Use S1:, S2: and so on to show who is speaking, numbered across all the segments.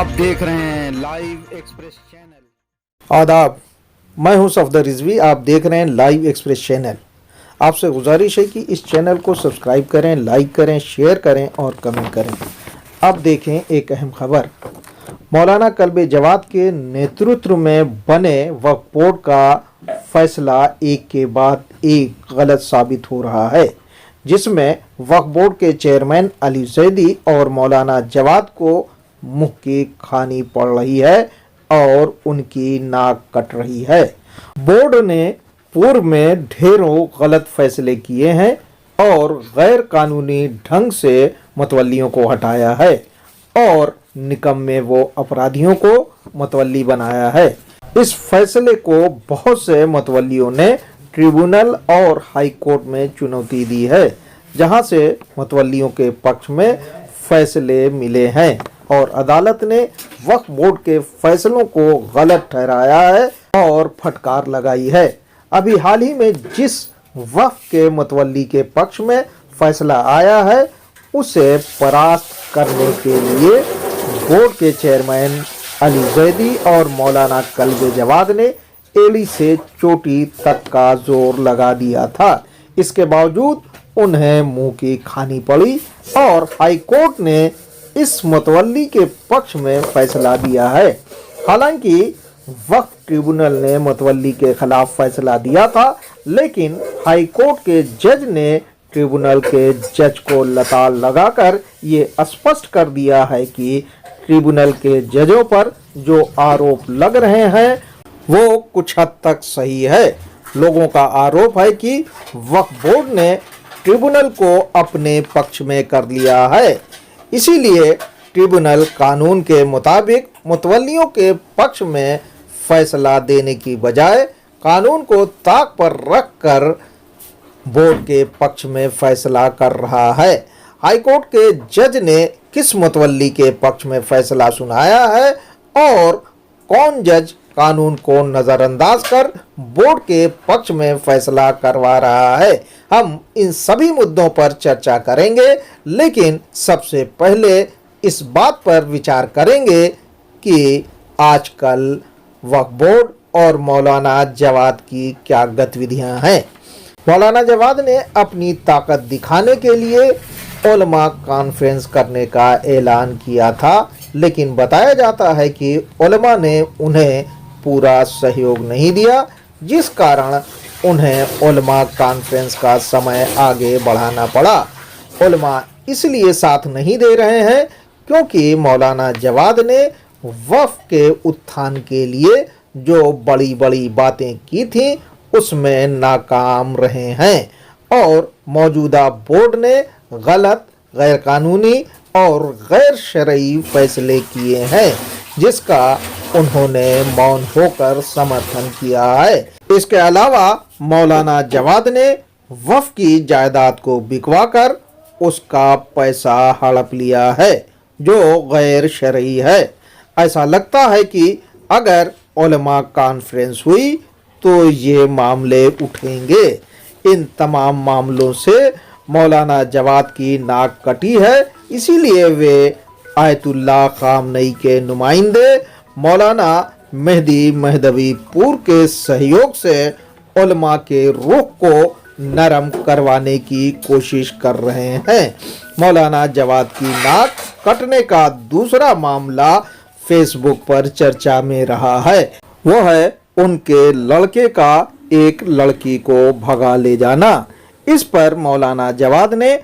S1: आप देख रहे हैं लाइव एक्सप्रेस चैनल।
S2: आदाब, मैं हूं सफदर रिजवी। आप देख रहे हैं लाइव एक्सप्रेस चैनल। आपसे गुजारिश है कि इस चैनल को सब्सक्राइब करें, लाइक करें, शेयर करें और कमेंट करें। अब देखें एक अहम खबर। मौलाना कल्बे जवाद के नेतृत्व में बने वक्फ बोर्ड का फैसला एक के बाद एक गलत साबित हो रहा है, जिसमें वक्फ बोर्ड के चेयरमैन अली जैदी और मौलाना जवाद को मुंह की खानी पड़ रही है और उनकी नाक कट रही है। बोर्ड ने पूर्व में ढेरों गलत फैसले किए हैं और गैर कानूनी ढंग से मतवल्लियों को हटाया है और निकम्मे वो अपराधियों को मतवल्ली बनाया है। इस फैसले को बहुत से मतवल्लियों ने ट्रिब्यूनल और हाई कोर्ट में चुनौती दी है, जहां से मतवल्लियों के पक्ष में फैसले मिले हैं और अदालत ने वक्फ बोर्ड के फैसलों को गलत ठहराया है और फटकार लगाई है। अभी हाल ही में जिस वक्फ के मतवल्ली के पक्ष में फैसला आया है, उसे परास्त करने के लिए बोर्ड के चेयरमैन अली जैदी और मौलाना कल्बे जवाद ने एड़ी से चोटी तक का जोर लगा दिया था। इसके बावजूद उन्हें मुंह की खानी पड़ी और हाई कोर्ट ने इस मतवल्ली के पक्ष में फैसला दिया है। हालांकि वक्फ ट्रिब्यूनल ने मतवल्ली के खिलाफ फैसला दिया था, लेकिन हाई कोर्ट के जज ने ट्रिब्यूनल के जज को लताड़ लगाकर ये स्पष्ट कर दिया है कि ट्रिब्यूनल के जजों पर जो आरोप लग रहे हैं वो कुछ हद तक सही है। लोगों का आरोप है कि वक्फ बोर्ड ने ट्रिब्यूनल को अपने पक्ष में कर लिया है, इसीलिए ट्रिब्यूनल कानून के मुताबिक मुतवल्लियों के पक्ष में फैसला देने की बजाय कानून को ताक पर रखकर बोर्ड के पक्ष में फैसला कर रहा है। हाईकोर्ट के जज ने किस मुतवल्ली के पक्ष में फैसला सुनाया है और कौन जज कानून को नज़रअंदाज कर बोर्ड के पक्ष में फैसला करवा रहा है, हम इन सभी मुद्दों पर चर्चा करेंगे। लेकिन सबसे पहले इस बात पर विचार करेंगे कि आजकल वक्फ बोर्ड और मौलाना जवाद की क्या गतिविधियां हैं। मौलाना जवाद ने अपनी ताकत दिखाने के लिए उलमा कॉन्फ्रेंस करने का ऐलान किया था, लेकिन बताया जाता है कि उलमा ने उन्हें पूरा सहयोग नहीं दिया, जिस कारण उन्हें उलमा कॉन्फ्रेंस का समय आगे बढ़ाना पड़ा। उलमा इसलिए साथ नहीं दे रहे हैं क्योंकि मौलाना जवाद ने वक्फ के उत्थान के लिए जो बड़ी बड़ी बातें की थी उसमें नाकाम रहे हैं और मौजूदा बोर्ड ने गलत, गैर कानूनी और गैर शरई फैसले किए हैं, जिसका उन्होंने मौन होकर समर्थन किया है। इसके अलावा मौलाना जवाद ने वक्फ की जायदाद को बिकवाकर उसका पैसा हड़प लिया है, जो गैर शरई है। ऐसा लगता है कि अगर उलमा कॉन्फ्रेंस हुई तो ये मामले उठेंगे। इन तमाम मामलों से मौलाना जवाद की नाक कटी है, इसीलिए वे आयतुल्लाह खामनई के नुमाइंदे मौलाना मेहदी महदवीपुर के सहयोग से उलमा के रुख को नरम करवाने की कोशिश कर रहे हैं। मौलाना जवाद की नाक कटने का दूसरा मामला फेसबुक पर चर्चा में रहा है। वो है उनके लड़के का एक लड़की को भगा ले जाना। इस पर मौलाना जवाद ने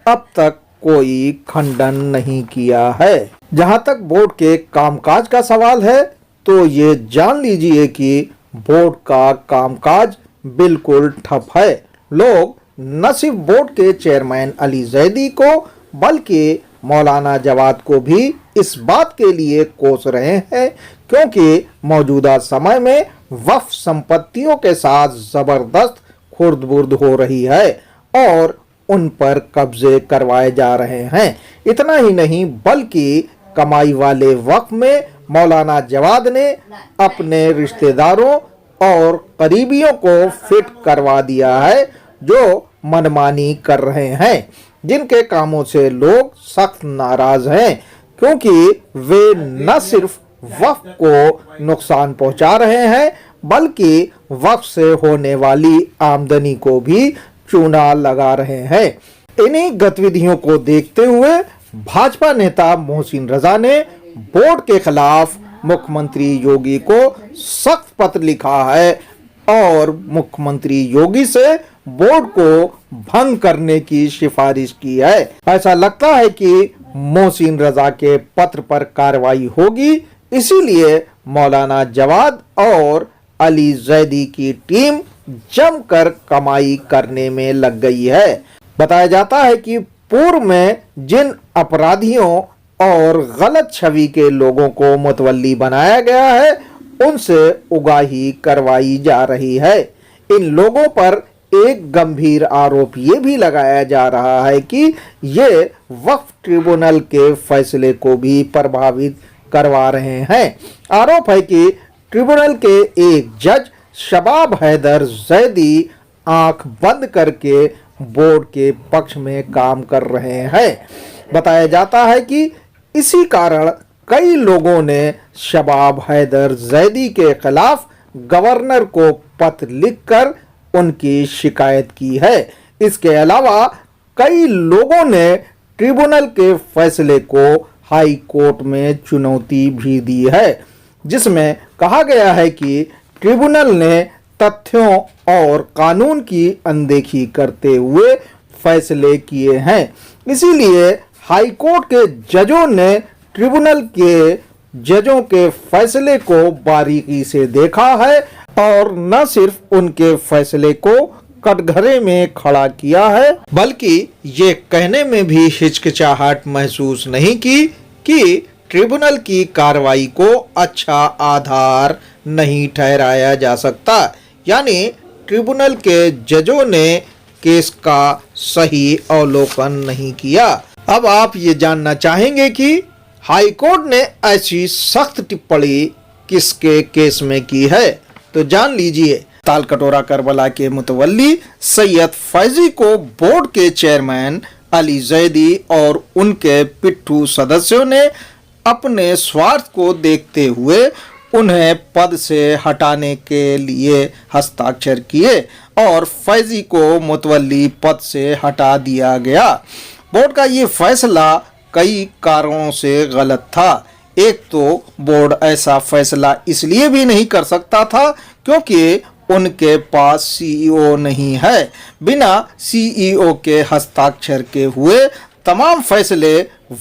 S2: अब तक कोई खंडन नहीं किया है। जहां तक बोर्ड के कामकाज का सवाल है तो ये जान लीजिए कि बोर्ड का कामकाज बिल्कुल ठप है। लोग न सिर्फ बोर्ड के चेयरमैन अली जैदी को बल्कि मौलाना जवाद को भी इस बात के लिए कोस रहे हैं क्योंकि मौजूदा समय में वक्फ संपत्तियों के साथ जबरदस्त खुर्द-बुर्द हो रही है और उन पर कब्जे करवाए जा रहे हैं। इतना ही नहीं बल्कि कमाई वाले वक्फ में मौलाना जवाद ने अपने रिश्तेदारों और करीबियों को फिट करवा दिया है, जो मनमानी कर रहे हैं, जिनके कामों से लोग सख्त नाराज हैं क्योंकि वे न सिर्फ वक्फ को नुकसान पहुंचा रहे हैं बल्कि वक्फ से होने वाली आमदनी को भी चूना लगा रहे हैं। इन्हीं गतिविधियों को देखते हुए भाजपा नेता मोहसिन रजा ने बोर्ड के खिलाफ मुख्यमंत्री योगी को सख्त पत्र लिखा है और मुख्यमंत्री योगी से बोर्ड को भंग करने की सिफारिश की है। ऐसा लगता है कि मोहसिन रजा के पत्र पर कार्रवाई होगी, इसीलिए मौलाना जवाद और अली जैदी की टीम जमकर कमाई करने में लग गई है। बताया जाता है कि पूर्व में जिन अपराधियों और गलत छवि के लोगों को मुतवल्ली बनाया गया है उनसे उगाही करवाई जा रही है। इन लोगों पर एक गंभीर आरोप ये भी लगाया जा रहा है कि ये वक्फ ट्रिब्यूनल के फैसले को भी प्रभावित करवा रहे हैं। आरोप है कि ट्रिब्यूनल के एक जज शबाब हैदर जैदी आंख बंद करके बोर्ड के पक्ष में काम कर रहे हैं। बताया जाता है कि इसी कारण कई लोगों ने शबाब हैदर जैदी के खिलाफ गवर्नर को पत्र लिखकर उनकी शिकायत की है। इसके अलावा कई लोगों ने ट्रिब्यूनल के फैसले को हाई कोर्ट में चुनौती भी दी है, जिसमें कहा गया है कि ट्रिब्यूनल ने तथ्यों और कानून की अनदेखी करते हुए फैसले किए हैं। इसीलिए हाई कोर्ट के जजों ने ट्रिब्यूनल के जजों के फैसले को बारीकी से देखा है और न सिर्फ उनके फैसले को कटघरे में खड़ा किया है बल्कि ये कहने में भी हिचकिचाहट महसूस नहीं की कि ट्रिब्यूनल की कार्रवाई को अच्छा आधार नहीं ठहराया जा सकता, यानी ट्रिब्यूनल के जजों ने केस का सही अवलोकन नहीं किया। अब आप ये जानना चाहेंगे कि हाई कोर्ट ने ऐसी सख्त टिप्पणी किसके केस में की है, तो जान लीजिए। तालकटोरा करबला के मुतवल्ली सैयद फैजी को बोर्ड के चेयरमैन अली जैदी और उनके पिट्ठू सदस्यों ने अपने स्वार्थ को देखते हुए उन्हें पद से हटाने के लिए हस्ताक्षर किए और फैजी को मुतवल्ली पद से हटा दिया गया। बोर्ड का ये फैसला कई कारणों से गलत था। एक तो बोर्ड ऐसा फैसला इसलिए भी नहीं कर सकता था क्योंकि उनके पास सीईओ नहीं है। बिना सीईओ के हस्ताक्षर के हुए तमाम फैसले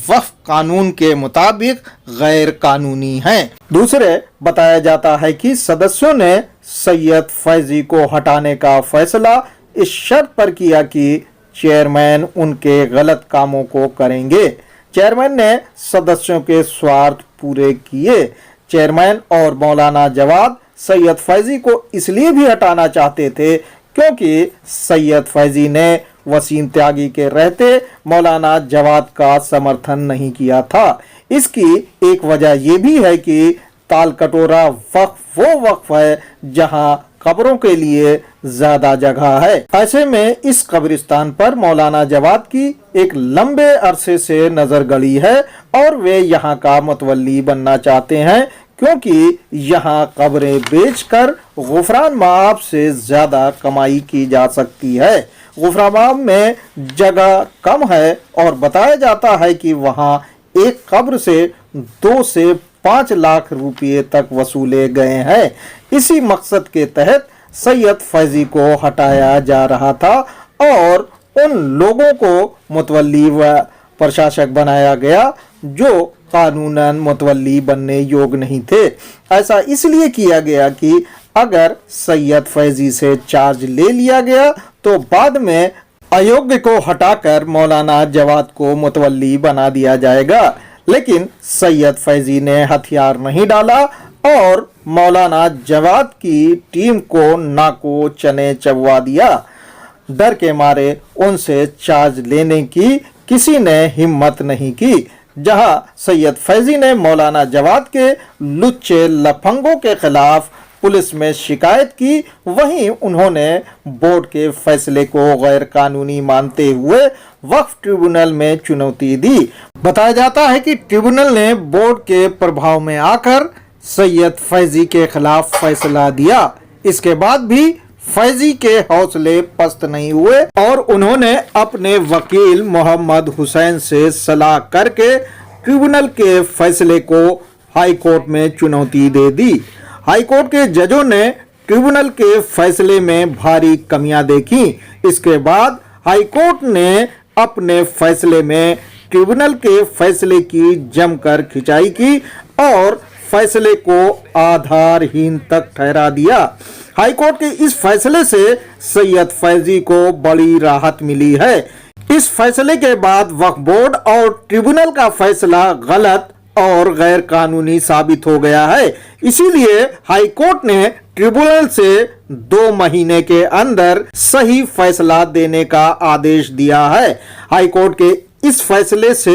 S2: वक्फ कानून के मुताबिक गैर कानूनी हैं। दूसरे, बताया जाता है कि सदस्यों ने सैयद फैजी को हटाने का फैसला इस शर्त पर किया कि चेयरमैन उनके गलत कामों को करेंगे। चेयरमैन ने सदस्यों के स्वार्थ पूरे किए। चेयरमैन और मौलाना जवाद सैयद फैजी को इसलिए भी हटाना चाहते थे क्योंकि सैयद फैजी ने वसीम त्यागी के रहते मौलाना जवाद का समर्थन नहीं किया था। इसकी एक वजह यह भी है कि तालकटोरा वक्फ वो वक्फ है जहां कब्रों के लिए ज्यादा जगह है। ऐसे में इस कब्रिस्तान पर मौलाना जवाद की एक लंबे अरसे से नजर गड़ी है और वे यहाँ का मुतवल्ली बनना चाहते हैं क्योंकि यहाँ कब्रें बेचकर गुफरान माफ से ज्यादा कमाई की जा सकती है। गुफरान माफ में जगह कम है और बताया जाता है कि वहाँ एक कब्र से 2 से 5 लाख रुपये तक वसूले गए हैं। इसी मकसद के तहत सैयद फैजी को हटाया जा रहा था और उन लोगों को मुतवल्ली व प्रशासक बनाया गया जो कानूनन मुतवल्ली बनने योग्य नहीं थे। ऐसा इसलिए किया गया कि अगर सैयद फैजी से चार्ज ले लिया गया तो बाद में अयोग्य को हटाकर मौलाना जवाद को मुतवल्ली बना दिया जाएगा। लेकिन सैयद फैजी ने हथियार नहीं डाला और मौलाना जवाद की टीम को नाको चने चबवा दिया। डर के मारे उनसे चार्ज लेने की किसी ने हिम्मत नहीं की। जहां सैयद फैजी ने मौलाना जवाद के लुच्चे लफंगों के खिलाफ पुलिस में शिकायत की, वहीं उन्होंने बोर्ड के फैसले को गैर कानूनी मानते हुए वक्फ ट्रिब्यूनल में चुनौती दी। बताया जाता है कि ट्रिब्यूनल ने बोर्ड के प्रभाव में आकर सैयद फैजी के खिलाफ फैसला दिया। इसके बाद भी फैजी के हौसले पस्त नहीं हुए और उन्होंने अपने वकील मोहम्मद हुसैन से सलाह करके ट्रिब्यूनल के फैसले को हाई कोर्ट में चुनौती दे दी। हाई कोर्ट के जजों ने ट्रिब्यूनल के फैसले में भारी कमियां देखी। इसके बाद हाई कोर्ट ने अपने फैसले में ट्रिब्यूनल के फैसले की जमकर खिंचाई की और फैसले को आधारहीन तक ठहरा दिया। हाई कोर्ट के इस फैसले से सैयद फैजी को बड़ी राहत मिली है। इस फैसले के बाद वक्फ बोर्ड और ट्रिब्यूनल का फैसला गलत और गैर कानूनी साबित हो गया है। इसीलिए हाई कोर्ट ने ट्रिब्यूनल से 2 महीने के अंदर सही फैसला देने का आदेश दिया है। हाई कोर्ट के इस फैसले से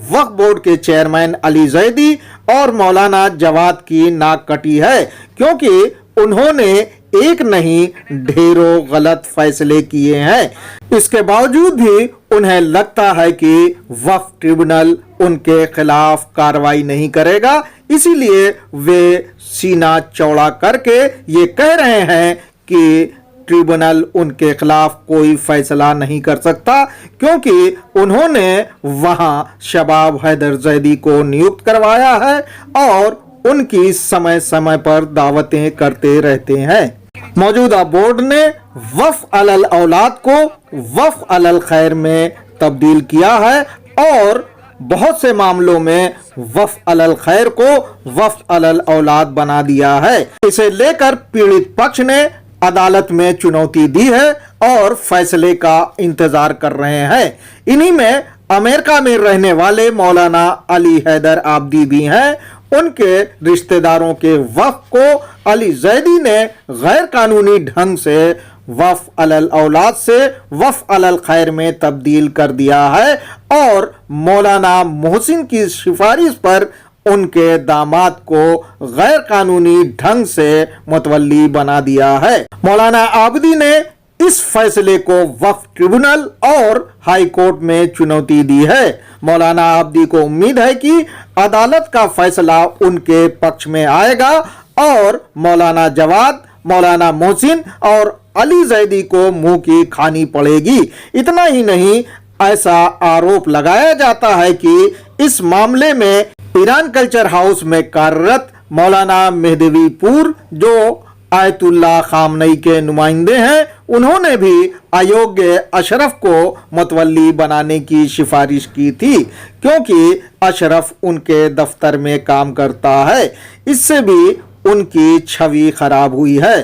S2: वक्फ बोर्ड के चेयरमैन अली जैदी और मौलाना जवाद की नाक कटी है, क्योंकि उन्होंने एक नहीं ढेरों गलत फैसले किए हैं। इसके बावजूद भी उन्हें लगता है कि वक्फ ट्रिब्यूनल उनके खिलाफ कार्रवाई नहीं करेगा, इसीलिए वे सीना चौड़ा करके ये कह रहे हैं कि ट्रिब्यूनल उनके खिलाफ कोई फैसला नहीं कर सकता, क्योंकि उन्होंने वहां शबाब हैदर जैदी को नियुक्त करवाया है और उनकी समय समय पर दावतें करते रहते हैं। मौजूदा बोर्ड ने वक्फ अलल औलाद को वक्फ अलल खैर में तब्दील किया है और बहुत से मामलों में वक्फ अलल खैर को वक्फ अलल औलाद बना दिया है। इसे लेकर पीड़ित पक्ष ने अदालत में चुनौती दी है और फैसले का इंतजार कर रहे हैं। इन्हीं में अमेरिका में रहने वाले मौलाना अली हैदर आबदी भी हैं। उनके रिश्तेदारों के वक्फ को अली जैदी ने गैर कानूनी ढंग से वक्फ अलल औलाद से वक्फ अलल खैर में तब्दील कर दिया है और मौलाना मोहसिन की सिफारिश पर उनके दामाद को गैर कानूनी ढंग से मुतवल्ली बना दिया है। मौलाना आबदी ने इस फैसले को वक्फ ट्रिब्यूनल और हाई कोर्ट में चुनौती दी है। मौलाना आबदी को उम्मीद है कि अदालत का फैसला उनके पक्ष में आएगा और मौलाना जवाद, मौलाना मोहसिन और अली जैदी को मुंह की खानी पड़ेगी। इतना ही नहीं, ऐसा आरोप लगाया जाता है कि इस मामले में ईरान कल्चर हाउस में कार्यरत मौलाना मेहदवीपुर, जो आयतुल्लाह खामनई के नुमाइंदे हैं, उन्होंने भी अयोग्य अशरफ को मुतवल्ली बनाने की सिफारिश की थी, क्योंकि अशरफ उनके दफ्तर में काम करता है। इससे भी उनकी छवि खराब हुई है।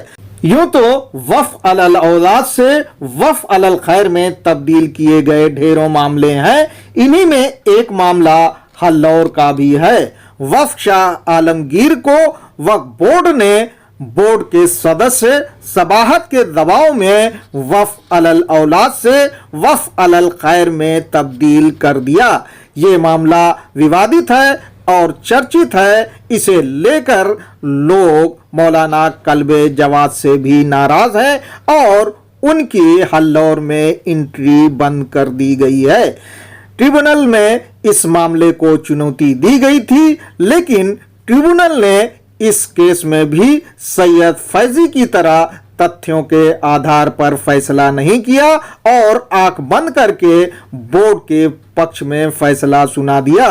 S2: यूं तो वक्फ अलल औलाद से वक्फ अलल खैर में तब्दील किए गए ढेरों मामले हैं। इन्हीं में एक मामला हल्लौर का भी है। वक्फ शाह आलमगीर को वक्फ बोर्ड ने बोर्ड के सदस्य सबाहत के दबाव में वक्फ अलल औलाद से वक्फ अलल खैर में तब्दील कर दिया। ये मामला विवादित है और चर्चित है। इसे लेकर लोग मौलाना कल्बे जवाद से भी नाराज हैं और उनकी हल्लौर में एंट्री बंद कर दी गई है। ट्रिब्यूनल में इस मामले को चुनौती दी गई थी, लेकिन ट्रिब्यूनल ने इस केस में भी सैयद फैजी की तरह तथ्यों के आधार पर फैसला नहीं किया और आंख बंद करके बोर्ड के पक्ष में फैसला सुना दिया।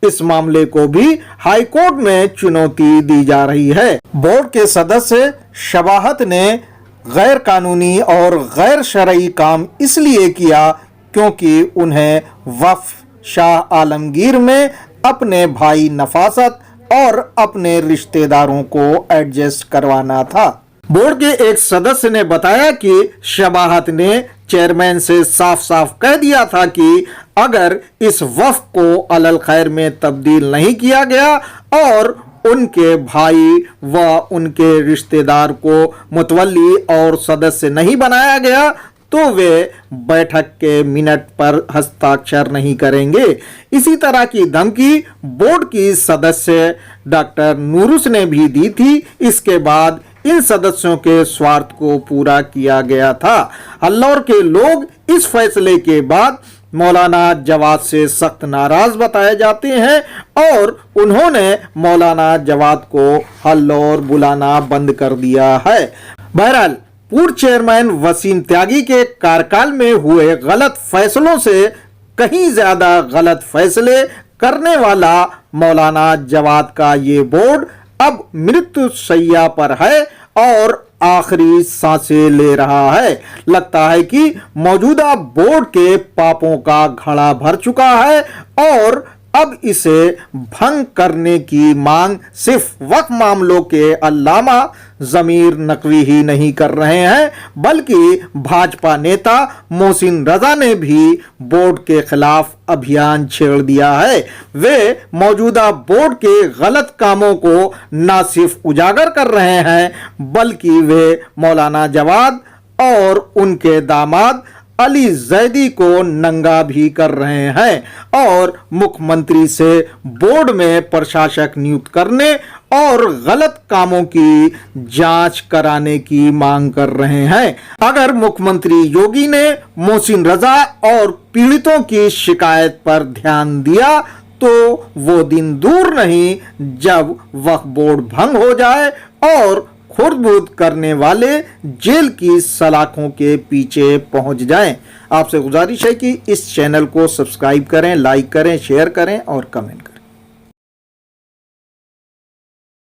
S2: इस मामले को भी हाई कोर्ट में चुनौती दी जा रही है। बोर्ड के सदस्य शबाहत ने गैर कानूनी और गैर शरई काम इसलिए किया क्योंकि उन्हें वक्फ शाह आलमगीर में अपने भाई नफासत और अपने रिश्तेदारों को एडजस्ट करवाना था। बोर्ड के एक सदस्य ने बताया कि शबाहत ने चेयरमैन से साफ साफ कह दिया था कि अगर इस वक्फ को अलल खैर में तब्दील नहीं किया गया और उनके भाई व उनके रिश्तेदार को मुतवल्ली और सदस्य नहीं बनाया गया तो वे बैठक के मिनट पर हस्ताक्षर नहीं करेंगे। इसी तरह की धमकी बोर्ड की सदस्य डॉक्टर नूरुस ने भी दी थी। इसके बाद इन सदस्यों के स्वार्थ को पूरा किया गया था। हल्लौर के लोग इस फैसले के बाद मौलाना जवाद से सख्त नाराज बताए जाते हैं और उन्होंने मौलाना जवाद को हल्लौर बुलाना बंद कर दिया है। बहरहाल पूर्व चेयरमैन वसीम त्यागी के कार्यकाल में हुए गलत फैसलों से कहीं ज्यादा गलत फैसले करने वाला मौलाना जवाद का ये बोर्ड अब मृत्यु शैया पर है और आखिरी सांसें ले रहा है। लगता है कि मौजूदा बोर्ड के पापों का घड़ा भर चुका है और अब इसे भंग करने की मांग सिर्फ वक्फ मामलों के अल्लामा जमीर नकवी ही नहीं कर रहे हैं, बल्कि भाजपा नेता मोहसिन रजा ने भी बोर्ड के खिलाफ अभियान छेड़ दिया है। वे मौजूदा बोर्ड के गलत कामों को न सिर्फ उजागर कर रहे हैं, बल्कि वे मौलाना जवाद और उनके दामाद अली जैदी को नंगा भी कर रहे हैं और मुख्यमंत्री से बोर्ड में प्रशासक नियुक्त करने और गलत कामों की जांच कराने की मांग कर रहे हैं। अगर मुख्यमंत्री योगी ने मोहसिन रजा और पीड़ितों की शिकायत पर ध्यान दिया तो वो दिन दूर नहीं जब वक्फ बोर्ड भंग हो जाए और खुर्द-बुर्द करने वाले जेल की सलाखों के पीछे पहुंच जाएं। आपसे गुजारिश है कि इस चैनल को सब्सक्राइब करें, लाइक करें, शेयर करें और कमेंट करें।